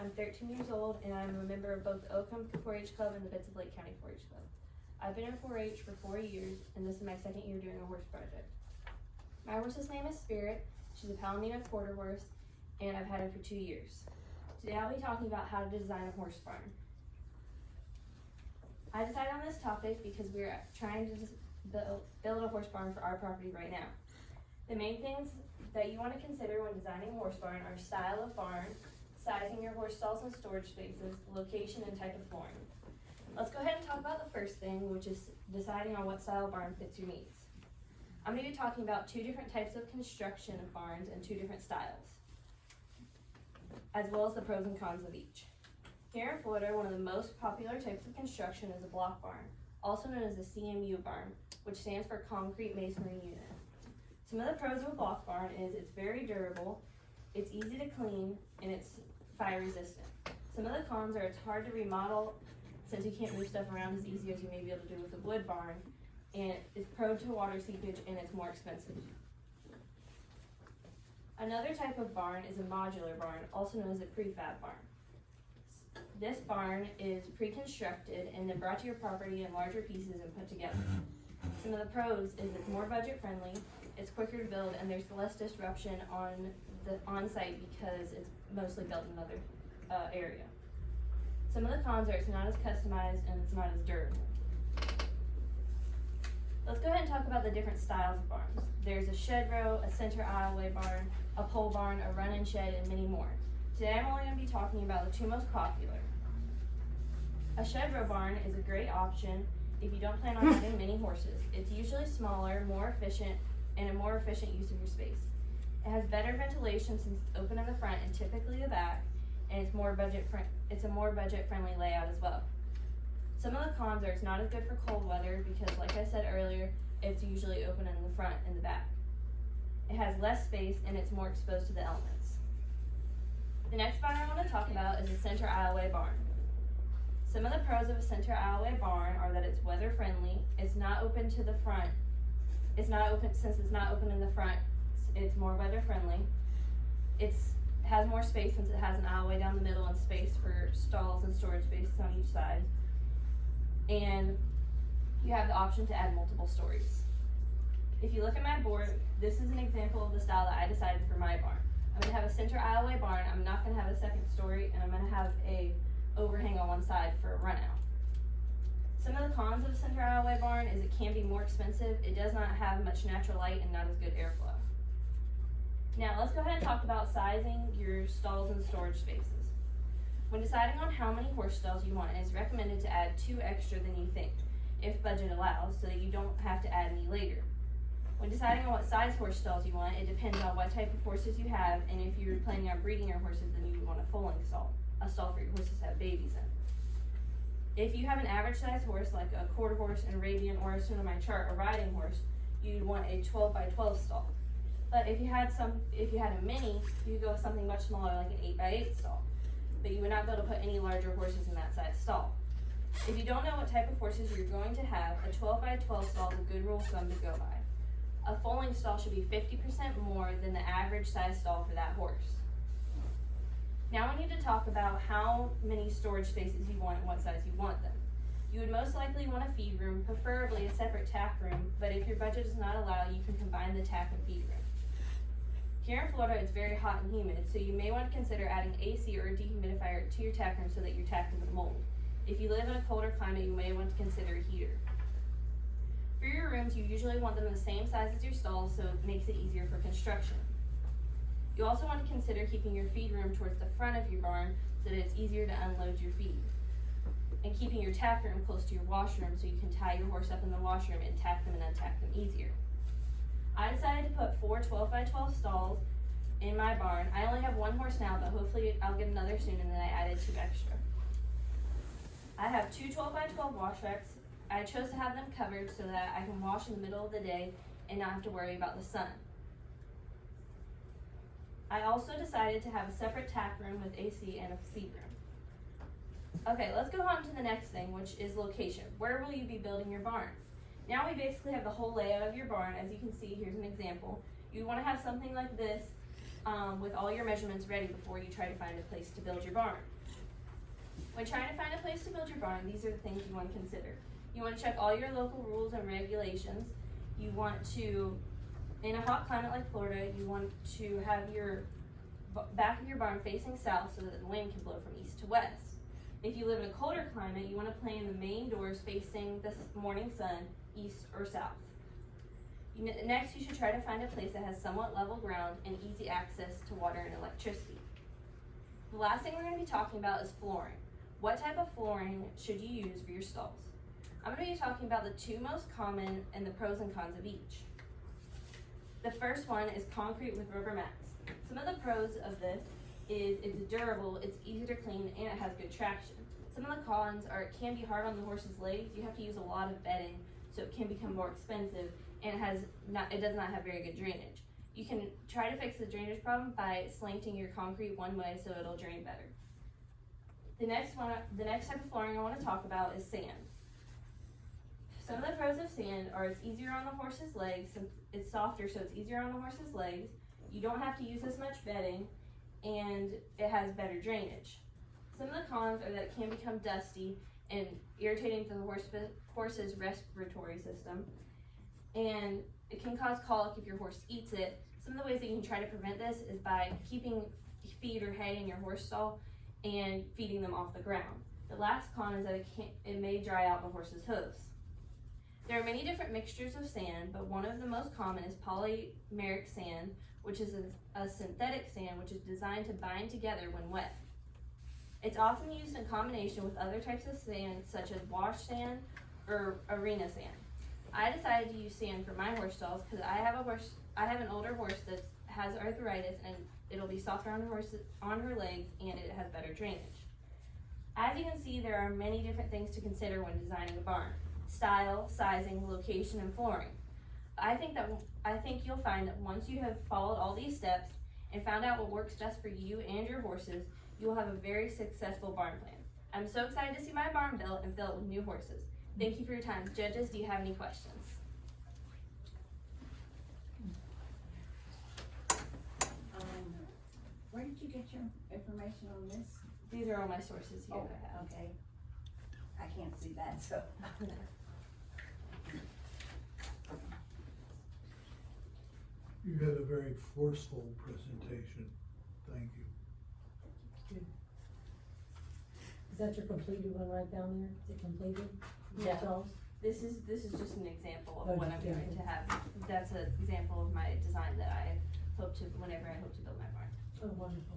I'm 13 years old, and I'm a member of both the Oakham 4-H Club and the Bits of Lake County 4-H Club. I've been in 4-H for 4 years, and this is my second year doing a horse project. My horse's name is Spirit. She's a Palomino quarter horse, and I've had her for 2 years. Today I'll be talking about how to design a horse barn. I decided on this topic because we're trying to build a horse barn for our property right now. The main things that you want to consider when designing a horse barn are style of barn, sizing your horse stalls and storage spaces, location, and type of flooring. Let's go ahead and talk about the first thing, which is deciding on what style of barn fits your needs. I'm going to be talking about 2 different types of construction of barns and 2 different styles, as well as the pros and cons of each. Here in Florida, one of the most popular types of construction is a block barn, also known as a CMU barn, which stands for Concrete Masonry Unit. Some of the pros of a block barn is it's very durable, it's easy to clean, and it's fire resistant. Some of the cons are it's hard to remodel since you can't move stuff around as easy as you may be able to do with a wood barn, and it's prone to water seepage and it's more expensive. Another type of barn is a modular barn, also known as a prefab barn. This barn is pre-constructed and then brought to your property in larger pieces and put together. Some of the pros is it's more budget friendly, it's quicker to build, and there's less disruption on site because it's mostly built in another area. Some of the cons are it's not as customized and it's not as durable. Let's go ahead and talk about the different styles of barns. There's a shed row, a center aisleway barn, a pole barn, a run-in shed, and many more. Today I'm only going to be talking about the 2 most popular. A shed row barn is a great option if you don't plan on having many horses. It's usually smaller, more efficient, and a more efficient use of your space. It has better ventilation since it's open in the front and typically the back, and it's a more budget-friendly layout as well. Some of the cons are it's not as good for cold weather because, like I said earlier, it's usually open in the front and the back. It has less space and it's more exposed to the elements. The next barn I want to talk about is a center aisleway barn. Some of the pros of a center aisleway barn are that it's weather friendly, it's not open to the front, since it's not open in the front, it's more weather friendly. It has more space since it has an aisleway down the middle and space for stalls and storage spaces on each side. And you have the option to add multiple stories. If you look at my board, this is an example of the style that I decided for my barn. I'm going to have a center aisleway barn, I'm not going to have a second story, and I'm going to have a overhang on one side for a run out. Some of the cons of a center aisleway barn is it can be more expensive, it does not have much natural light, and not as good airflow. Now let's go ahead and talk about sizing your stalls and storage spaces. When deciding on how many horse stalls you want, it is recommended to add 2 extra than you think, if budget allows, so that you don't have to add any later. When deciding on what size horse stalls you want, it depends on what type of horses you have, and if you're planning on breeding your horses, then you would want a foaling stall, a stall for your horses to have babies in. If you have an average size horse, like a quarter horse, an Arabian, or as shown on my chart, a riding horse, you'd want a 12 by 12 stall. But if you had a mini, you could go with something much smaller, like an 8 by 8 stall. But you would not be able to put any larger horses in that size stall. If you don't know what type of horses you're going to have, a 12 by 12 stall is a good rule of thumb to go by. A foaling stall should be 50% more than the average size stall for that horse. Now we need to talk about how many storage spaces you want and what size you want them. You would most likely want a feed room, preferably a separate tack room, but if your budget does not allow, you can combine the tack and feed room. Here in Florida, it's very hot and humid, so you may want to consider adding AC or a dehumidifier to your tack room so that your tack doesn't mold. If you live in a colder climate, you may want to consider a heater. For your rooms, you usually want them the same size as your stalls, so it makes it easier for construction. You also want to consider keeping your feed room towards the front of your barn so that it's easier to unload your feed. And keeping your tack room close to your washroom so you can tie your horse up in the washroom and tack them and untack them easier. I decided to put 4 12 by 12 stalls in my barn. I only have 1 horse now, but hopefully I'll get another soon, and then I added 2 extra. I have 2 12 by 12 wash racks. I chose to have them covered so that I can wash in the middle of the day and not have to worry about the sun. I also decided to have a separate tack room with AC and a feed room. Okay, let's go on to the next thing, which is location. Where will you be building your barn? Now we basically have the whole layout of your barn. As you can see, here's an example. You want to have something like this with all your measurements ready before you try to find a place to build your barn. When trying to find a place to build your barn, these are the things you want to consider. You want to check all your local rules and regulations. You want to, in a hot climate like Florida, you want to have your back of your barn facing south so that the wind can blow from east to west. If you live in a colder climate, you want to plan the main doors facing the morning sun, east or south. Next, you should try to find a place that has somewhat level ground and easy access to water and electricity. The last thing we're going to be talking about is flooring. What type of flooring should you use for your stalls? I'm going to be talking about the two most common and the pros and cons of each. The first one is concrete with rubber mats. Some of the pros of this is it's durable, it's easy to clean, and it has good traction. Some of the cons are it can be hard on the horse's legs. You have to use a lot of bedding, so it can become more expensive, and it does not have very good drainage. You can try to fix the drainage problem by slanting your concrete one way so it'll drain better. The next type of flooring I want to talk about is sand. Some of the pros of sand are it's easier on the horse's legs, it's softer so it's easier on the horse's legs, you don't have to use as much bedding, and it has better drainage. Some of the cons are that it can become dusty and irritating to the horse's respiratory system, and it can cause colic if your horse eats it. Some of the ways that you can try to prevent this is by keeping feed or hay in your horse stall and feeding them off the ground. The last con is that it may dry out the horse's hooves. There are many different mixtures of sand, but one of the most common is polymeric sand, which is a synthetic sand which is designed to bind together when wet. It's often used in combination with other types of sand such as wash sand or arena sand. I decided to use sand for my horse stalls because I have an older horse that has arthritis, and it'll be softer on her legs, and it has better drainage. As you can see, there are many different things to consider when designing a barn: style, sizing, location, and flooring. I think you'll find that once you have followed all these steps and found out what works best for you and your horses, you will have a very successful barn plan. I'm so excited to see my barn built and fill it with new horses. Thank you for your time. Judges, do you have any questions? Where did you get your information on this? These are all my sources here. Oh, okay. I can't see that, so. You had a very forceful presentation. Thank you. Is that your completed one right down there? Is it completed? Yeah. That's all? This is just an example of Oh, what I'm yeah. going to have. That's an example of my design that I hope to build my barn. Oh, wonderful.